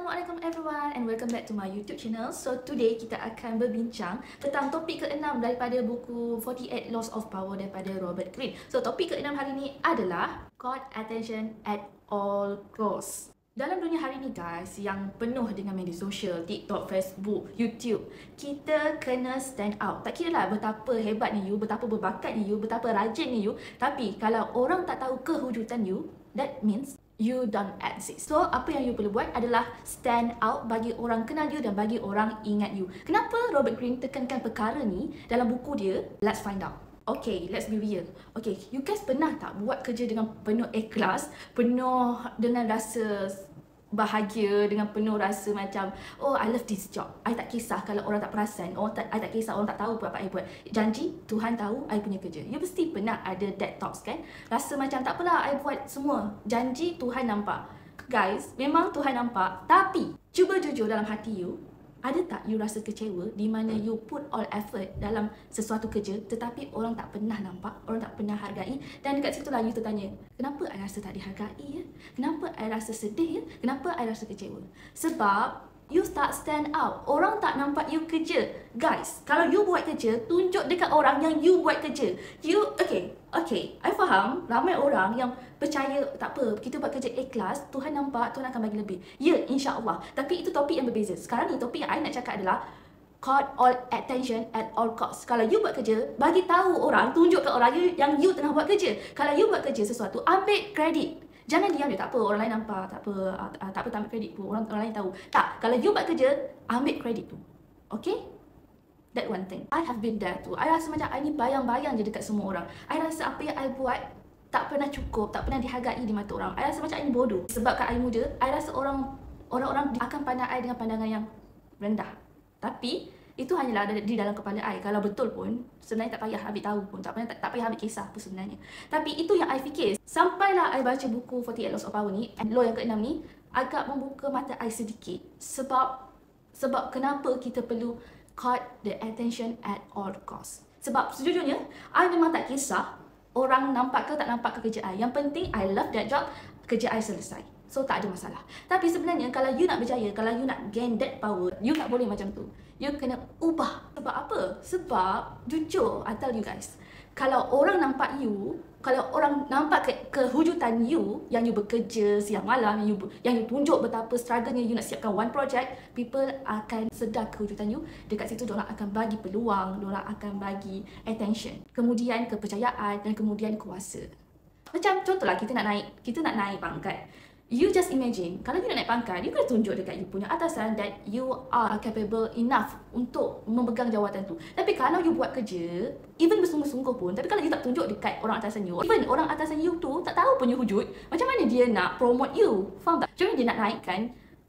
Assalamualaikum everyone and welcome back to my YouTube channel. So today kita akan berbincang tentang topik ke-6 daripada buku 48 Laws of Power daripada Robert Greene. So topik ke-6 hari ini adalah Caught Attention at All Costs. Dalam dunia hari ni guys, yang penuh dengan media sosial, TikTok, Facebook, YouTube, kita kena stand out. Tak kira lah betapa hebatnya you, betapa berbakatnya you, betapa rajinnya you, tapi kalau orang tak tahu kewujudan you, that means you don't exist. So, apa yang you perlu buat adalah stand out bagi orang kenal you dan bagi orang ingat you. Kenapa Robert Greene tekankan perkara ni dalam buku dia? Let's find out. Okay, let's be real. Okay, you guys pernah tak buat kerja dengan penuh ikhlas, penuh dengan rasa bahagia, dengan penuh rasa macam, oh I love this job, I tak kisah kalau orang tak perasan, I tak kisah orang tak tahu apa I buat, janji Tuhan tahu I punya kerja. You mesti pernah ada that thoughts kan, rasa macam tak apalah I buat semua, janji Tuhan nampak. Guys, memang Tuhan nampak, tapi cuba jujur dalam hati you, ada tak you rasa kecewa di mana you put all effort dalam sesuatu kerja tetapi orang tak pernah nampak, orang tak pernah hargai, dan dekat situ lah you tertanya, kenapa I rasa tak dihargai ya? Kenapa I rasa sedih ya? Kenapa I rasa kecewa? Sebab you tak stand out. Orang tak nampak you kerja. Guys, kalau you buat kerja, tunjuk dekat orang yang you buat kerja. You, okay, I faham ramai orang yang percaya tak apa, kita buat kerja ikhlas, Tuhan nampak, Tuhan akan bagi lebih. Ya, insya-Allah. Tapi itu topik yang berbeza. Sekarang ni topik yang I nak cakap adalah caught all attention at all costs. Kalau you buat kerja, bagi tahu orang, tunjuk ke orang yang you tengah buat kerja. Kalau you buat kerja sesuatu, ambil kredit. Jangan diam je, tak apa orang lain nampak, tak apa tak ambil kredit pun, orang lain tahu. Tak, kalau you buat kerja, ambil kredit tu. Okay? That one thing. I have been there too. I rasa macam I ni bayang-bayang je dekat semua orang. I rasa apa yang I buat tak pernah cukup, tak pernah dihargai di mata orang. I rasa macam I ni bodoh. Sebab kat I muda, I rasa orang-orang akan pandang I dengan pandangan yang rendah. Tapi itu hanyalah ada di dalam kepala I. Kalau betul pun, sebenarnya tak payah ambil tahu pun, tak payah ambil kisah pun sebenarnya. Tapi itu yang I fikir. Sampailah I baca buku 48 Laws of Power ni, law yang ke-6 ni, agak membuka mata I sedikit. Sebab kenapa kita perlu caught the attention at all costs. Sebab sejujurnya, I memang tak kisah orang nampak ke tak nampak ke kerja I. Yang penting, I love that job, kerja I selesai. So, tak ada masalah. Tapi sebenarnya, kalau you nak berjaya, kalau you nak gain that power, you tak boleh macam tu. You kena ubah. Sebab apa? Sebab, jujur, I tell you guys, kalau orang nampak you, kalau orang nampak kewujudan you, yang you bekerja siang malam, yang you tunjuk betapa struggle-nya you nak siapkan one project, people akan sedar kewujudan you. Dekat situ, diorang akan bagi peluang, diorang akan bagi attention, kemudian kepercayaan, dan kemudian kuasa. Macam contohlah, kita nak naik pangkat. You just imagine, kalau you nak naik pangkat, you kena tunjuk dekat you punya atasan that you are capable enough untuk memegang jawatan tu. Tapi kalau you buat kerja, even bersungguh-sungguh pun, tapi kalau you tak tunjuk dekat orang atasan you, even orang atasan you tu tak tahu pun you wujud, macam mana dia nak promote you? Faham tak? Macam mana dia nak naikkan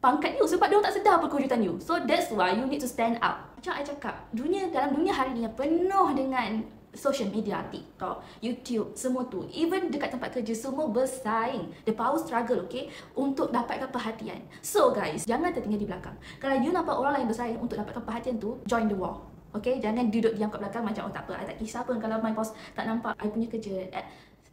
pangkat you? Sebab dia tak sedar apa kewujudan you. So that's why you need to stand out. Macam I cakap, dalam dunia hari ni yang penuh dengan social media, TikTok, YouTube, semua tu, even dekat tempat kerja, semua bersaing. The power struggle, okay, untuk dapatkan perhatian. So guys, jangan tertinggal di belakang. Kalau you nampak orang lain bersaing untuk dapatkan perhatian tu, join the war. Okay, jangan duduk diam kat belakang macam, oh tak apa, I tak kisah pun kalau my boss tak nampak I punya kerja.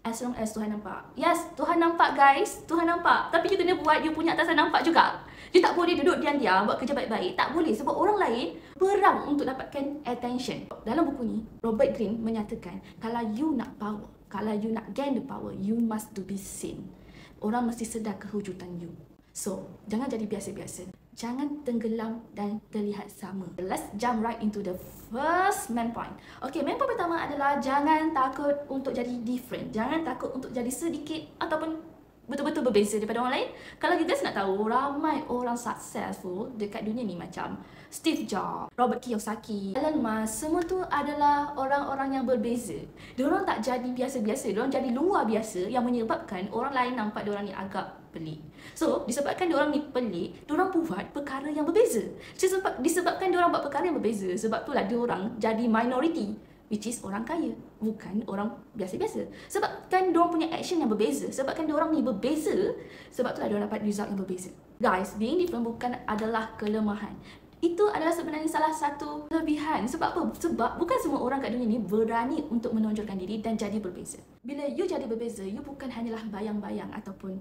As long as Tuhan nampak. Yes, Tuhan nampak guys, Tuhan nampak. Tapi you kena buat, you punya atasan nampak juga. You tak boleh duduk diam-diam buat kerja baik-baik. Tak boleh, sebab orang lain perang untuk dapatkan attention. Dalam buku ni, Robert Greene menyatakan, kalau you nak power, kalau you nak gain the power, you must to be seen. Orang mesti sedar kewujudan you. So, jangan jadi biasa-biasa. Jangan tenggelam dan terlihat sama. Let's jump right into the first main point. Okay, main point pertama adalah jangan takut untuk jadi different. Jangan takut untuk jadi sedikit ataupun betul-betul berbeza daripada orang lain. Kalau you guys nak tahu, ramai orang successful dekat dunia ni macam Steve Jobs, Robert Kiyosaki, Elon Musk, semua tu adalah orang-orang yang berbeza. Diorang tak jadi biasa-biasa, diorang jadi luar biasa yang menyebabkan orang lain nampak diorang ni agak pelik. So, disebabkan diorang ni pelik, diorang buat perkara yang berbeza. Disebabkan diorang buat perkara yang berbeza, sebab itulah diorang jadi minority, which is orang kaya, bukan orang biasa-biasa. Sebabkan diorang punya action yang berbeza, sebabkan diorang ni berbeza, sebab itulah diorang dapat result yang berbeza. Guys, being different bukan adalah kelemahan. Itu adalah sebenarnya salah satu kelebihan. Sebab apa? Sebab bukan semua orang kat dunia ni berani untuk menonjolkan diri dan jadi berbeza. Bila you jadi berbeza, you bukan hanyalah bayang-bayang ataupun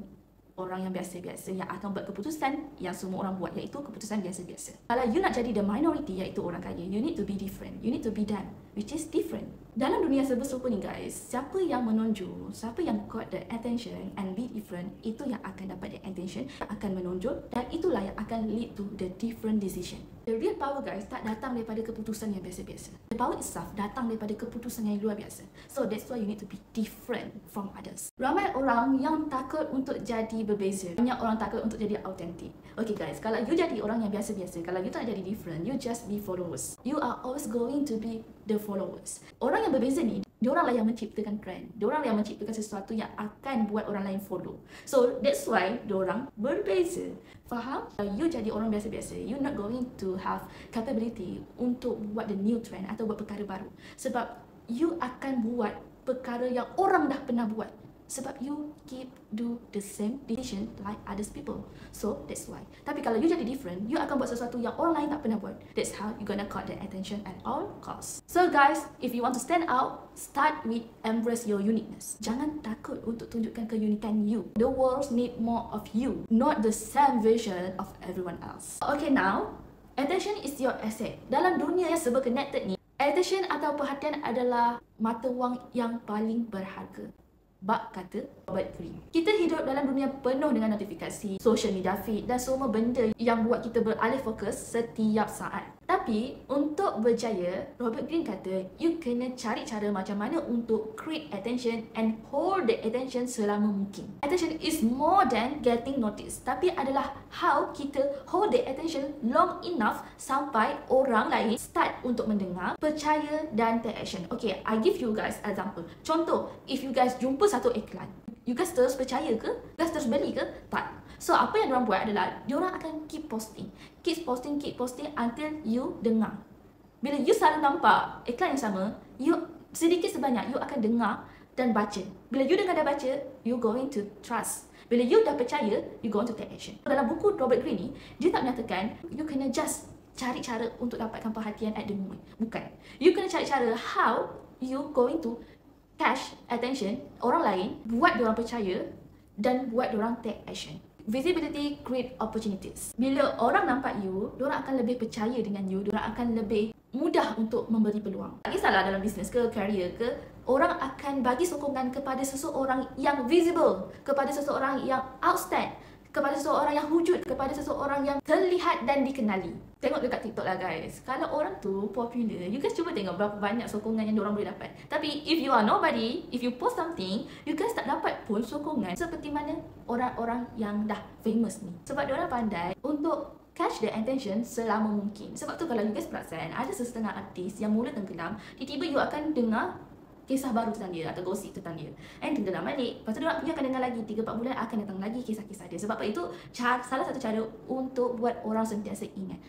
orang yang biasa-biasa yang akan buat keputusan yang semua orang buat, iaitu keputusan biasa-biasa. Kalau you nak jadi the minority, iaitu orang kaya, you need to be different. You need to be them, which is different. Dalam dunia serba serupa ni guys, siapa yang menonjol, siapa yang got the attention and be different, itu yang akan dapat the attention, akan menonjol, dan itulah yang akan lead to the different decision. The real power guys tak datang daripada keputusan yang biasa-biasa. The power itself datang daripada keputusan yang luar biasa. So that's why you need to be different from others. Ramai orang yang takut untuk jadi berbeza. Banyak orang takut untuk jadi autentik. Okay guys, kalau you jadi orang yang biasa-biasa, kalau you tak jadi different, you just be followers. You are always going to be the followers. Orang yang berbeza ni, diorang lah yang menciptakan trend. Diorang lah yang menciptakan sesuatu yang akan buat orang lain follow. So that's why diorang berbeza. Faham? Kalau you jadi orang biasa-biasa, you not going to have capability untuk buat the new trend atau buat perkara baru. Sebab you akan buat perkara yang orang dah pernah buat. Sebab you keep do the same decision like others people. So that's why. Tapi kalau you jadi different, you akan buat sesuatu yang orang lain tak pernah buat. That's how you gonna got the attention at all costs. So guys, if you want to stand out, start with embrace your uniqueness. Jangan takut untuk tunjukkan keunikan you. The world need more of you, not the same version of everyone else. Okay, now attention is your asset. Dalam dunia yang serba connected ni, attention atau perhatian adalah mata wang yang paling berharga. Bak kata Robert Greene. Kita hidup dalam dunia penuh dengan notifikasi, social media feed dan semua benda yang buat kita beralih fokus setiap saat. Tapi untuk berjaya, Robert Greene kata, you kena cari cara macam mana untuk create attention and hold the attention selama mungkin. Attention is more than getting noticed, tapi adalah how kita hold the attention long enough sampai orang lain start untuk mendengar, percaya dan take action. Okay, I give you guys example. Contoh, if you guys jumpa satu iklan, you guys terus percaya ke? You guys terus beli ke? Tak. So, apa yang diorang buat adalah diorang akan keep posting until you dengar. Bila you selalu nampak iklan yang sama, you sedikit sebanyak you akan dengar dan baca. Bila you dengar dan baca, you going to trust. Bila you dah percaya, you going to take action. Dalam buku Robert Greene ni, dia tak menyatakan you kena just cari cara untuk dapatkan perhatian at the moment. Bukan. You kena cari cara how you going to catch attention orang lain, buat diorang percaya dan buat diorang take action. Visibility create opportunities. Bila orang nampak you, diorang akan lebih percaya dengan you, diorang akan lebih mudah untuk memberi peluang. Tak kisahlah dalam bisnes ke, career ke, orang akan bagi sokongan kepada seseorang yang visible, kepada seseorang yang outstand, kepada seseorang yang wujud, kepada seseorang yang terlihat dan dikenali. Tengok dekat TikTok lah guys. Kalau orang tu popular, you guys cuba tengok berapa banyak sokongan yang diorang boleh dapat. Tapi if you are nobody, if you post something, you guys tak dapat pun sokongan seperti mana orang-orang yang dah famous ni. Sebab diorang pandai untuk catch the attention selama mungkin. Sebab tu kalau you guys perasan, ada setengah artis yang mula tenggelam, tiba-tiba you akan dengar kisah baru tentang dia atau gosip tentang dia. And tenggelam balik. Lepas tu dia akan dengar lagi 3-4 bulan akan datang lagi kisah-kisah dia. Sebab itu salah satu cara untuk buat orang sentiasa ingat.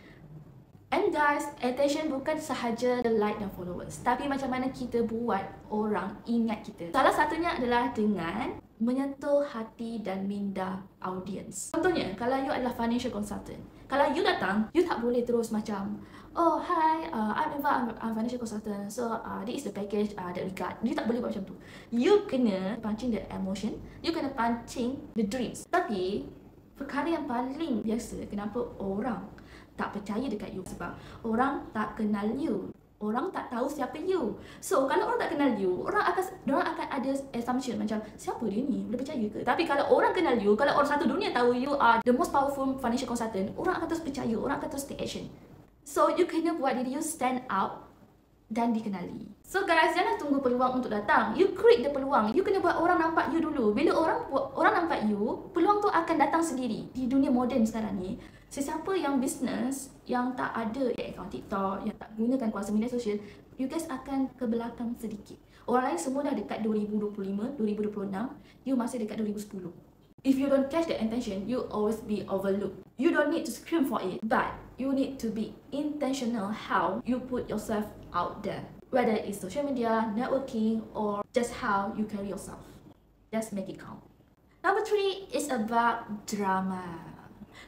And guys, attention bukan sahaja like dan followers, tapi macam mana kita buat orang ingat kita. Salah satunya adalah dengan menyentuh hati dan minda audience. Contohnya, kalau you adalah financial consultant, kalau you datang, you tak boleh terus macam, oh hi, I'm Eva, I'm financial consultant, so this is the package that we got. You tak boleh buat macam tu. You kena pancing the emotion, you kena pancing the dreams. Tapi perkara yang paling biasa kenapa orang tak percaya dekat you, sebab orang tak kenal you. Orang tak tahu siapa you. So, kalau orang tak kenal you, orang akan ada assumption macam, siapa dia ni? Boleh percaya ke? Tapi kalau orang kenal you, kalau orang satu dunia tahu you are the most powerful financial consultant, orang akan terus percaya, orang akan terus take action. So, you kena buat diri you stand out dan dikenali. So guys, jangan tunggu peluang untuk datang. You create the peluang. You kena buat orang nampak you dulu. Bila orang nampak you, peluang tu akan datang sendiri. Di dunia moden sekarang ni, sesiapa yang bisnes yang tak ada akaun TikTok, yang tak gunakan kuasa media sosial, you guys akan ke belakang sedikit. Orang lain semua dah dekat 2025, 2026, you masih dekat 2010. If you don't catch the attention, you always be overlooked. You don't need to scream for it, but you need to be intentional how you put yourself out there. Whether it's social media, networking, or just how you carry yourself. Just make it count. Number 3 is about drama.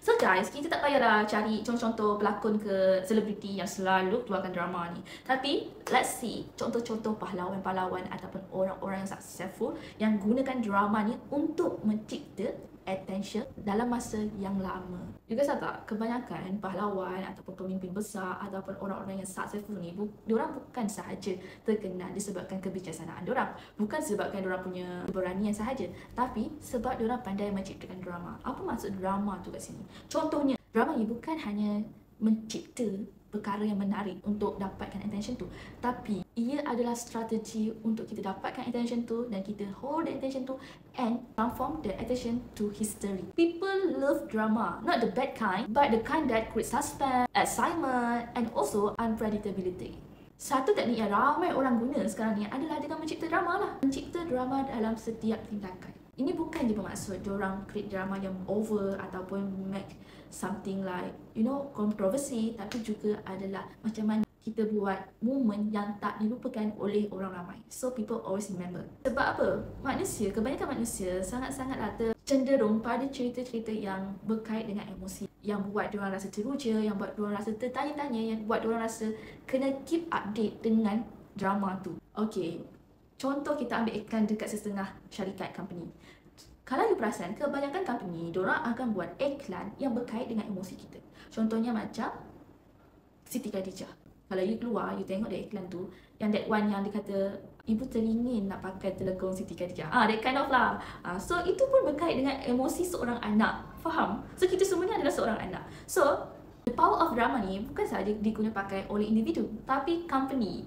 So guys, kita tak payahlah cari contoh-contoh pelakon ke selebriti yang selalu keluarkan drama ni. Tapi, let's see contoh-contoh pahlawan-pahlawan ataupun orang-orang yang successful yang gunakan drama ni untuk mencipta attention dalam masa yang lama. You guys tahu tak, kebanyakan pahlawan ataupun pemimpin besar ataupun orang-orang yang successful ni, diorang bukan sahaja terkenal disebabkan kebijaksanaan diorang, bukan sebabkan diorang punya keberanian sahaja, tapi sebab diorang pandai menciptakan drama. Apa maksud drama tu kat sini? Contohnya, drama ni bukan hanya mencipta perkara yang menarik untuk dapatkan attention tu, tapi ia adalah strategi untuk kita dapatkan attention tu dan kita hold the attention tu and transform the attention to history. People love drama, not the bad kind, but the kind that creates suspense, excitement and also unpredictability. Satu teknik yang ramai orang guna sekarang ni adalah dengan mencipta drama lah. Mencipta drama dalam setiap tindakan. Ini bukan je bermaksud diorang create drama yang over ataupun make something like, you know, kontroversi, tapi juga adalah macam mana kita buat momen yang tak dilupakan oleh orang ramai. So people always remember. Sebab apa? Kebanyakan manusia sangat-sangatlah cenderung pada cerita-cerita yang berkait dengan emosi, yang buat diorang rasa teruja, yang buat diorang rasa tertanya-tanya, yang buat diorang rasa kena keep update dengan drama tu. Okay, contoh kita ambil iklan dekat setengah syarikat company. Kalau you perasan, kebanyakan company diorang akan buat iklan yang berkait dengan emosi kita. Contohnya macam Siti Khadijah. Kalau you keluar, you tengok dia iklan tu, yang that one yang dia kata, ibu teringin nak pakai telekong Siti Khadijah. That kind of lah. So itu pun berkait dengan emosi seorang anak. Faham? So kita semuanya adalah seorang anak. So the power of drama ni bukan sahaja diguna pakai oleh individu, tapi company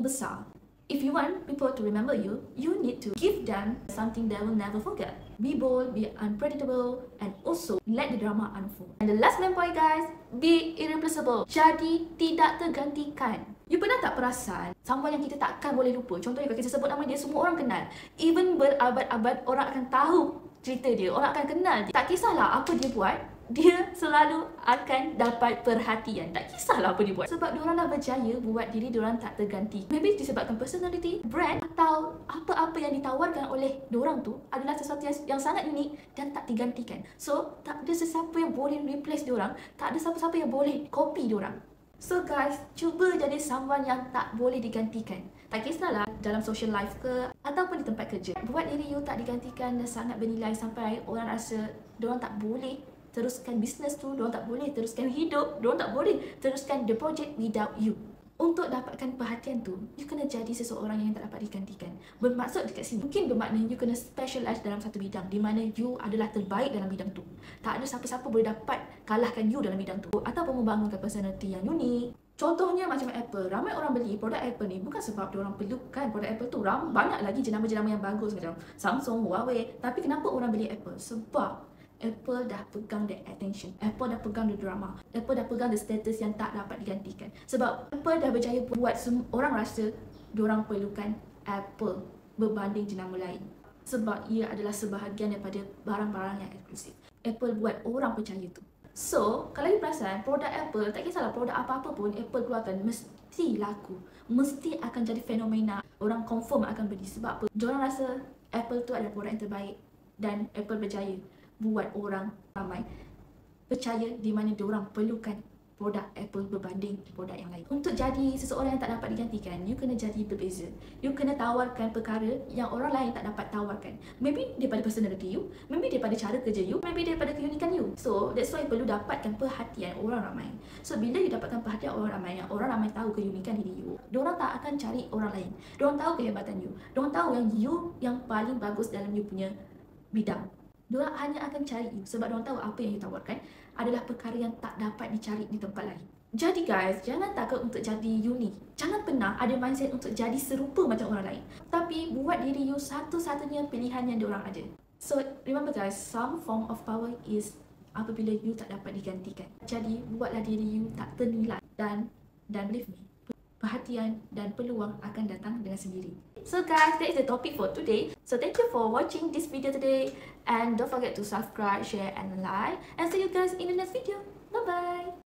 besar. If you want people to remember you, you need to give them something they will never forget. Be bold, be unpredictable, and also let the drama unfold. And the last main point guys, be irreplaceable. Jadi tidak tergantikan. You pernah tak perasan someone yang kita takkan boleh lupa? Contohnya kalau kita sebut nama dia, semua orang kenal. Even berabad-abad orang akan tahu cerita dia, orang akan kenal dia. Tak kisahlah apa dia buat, dia selalu akan dapat perhatian. Tak kisahlah apa dia buat, sebab diorang dah berjaya buat diri diorang tak terganti. Maybe disebabkan personality, brand, atau apa-apa yang ditawarkan oleh diorang tu adalah sesuatu yang sangat unik dan tak digantikan. So tak ada sesiapa yang boleh replace diorang, tak ada siapa-siapa yang boleh copy diorang. So guys, cuba jadi someone yang tak boleh digantikan. Tak kisahlah dalam social life ke ataupun di tempat kerja. Buat diri you tak digantikan dan sangat bernilai sampai orang rasa diorang tak boleh teruskan bisnes tu, diorang tak boleh teruskan hidup, diorang tak boleh teruskan the project without you. Untuk dapatkan perhatian tu, you kena jadi seseorang yang tak dapat digantikan. Bermaksud dekat sini, mungkin bermakna you kena specialize dalam satu bidang di mana you adalah terbaik dalam bidang tu. Tak ada siapa-siapa boleh dapat kalahkan you dalam bidang tu, ataupun membangunkan personality yang unik. Contohnya macam Apple, ramai orang beli produk Apple ni bukan sebab diorang perlukan produk Apple tu. Banyak lagi jenama-jenama yang bagus macam Samsung, Huawei. Tapi kenapa orang beli Apple? Sebab Apple dah pegang the attention, Apple dah pegang the drama, Apple dah pegang the status yang tak dapat digantikan. Sebab Apple dah berjaya buat orang rasa diorang perlukan Apple berbanding jenama lain. Sebab ia adalah sebahagian daripada barang-barang yang eksklusif. Apple buat orang percaya tu. So, kalau you perasan, produk Apple, tak kisahlah produk apa-apa pun Apple keluarkan, mesti laku. Mesti akan jadi fenomena. Orang confirm akan beli. Sebab apa? Diorang rasa Apple tu adalah produk yang terbaik dan Apple berjaya buat orang ramai percaya di mana diorang perlukan produk Apple berbanding produk yang lain. Untuk jadi seseorang yang tak dapat digantikan, you kena jadi berbeza. You kena tawarkan perkara yang orang lain tak dapat tawarkan. Maybe daripada personality you, maybe daripada cara kerja you, maybe daripada keunikan you. So that's why you perlu dapatkan perhatian orang ramai. So bila you dapatkan perhatian orang ramai, yang orang ramai tahu keunikan diri you, diorang tak akan cari orang lain. Diorang tahu kehebatan you, diorang tahu yang you yang paling bagus dalam you punya bidang. Diorang hanya akan cari you sebab diorang tahu apa yang you tawarkan adalah perkara yang tak dapat dicari di tempat lain. Jadi guys, jangan takut untuk jadi unik. Jangan pernah ada mindset untuk jadi serupa macam orang lain. Tapi buat diri you satu-satunya pilihan yang diorang ada. So remember guys, some form of power is apabila you tak dapat digantikan. Jadi buatlah diri you tak ternilai dan believe me, perhatian dan peluang akan datang dengan sendiri. So guys, that is the topic for today. So thank you for watching this video today. And don't forget to subscribe, share and like. And see you guys in the next video. Bye bye.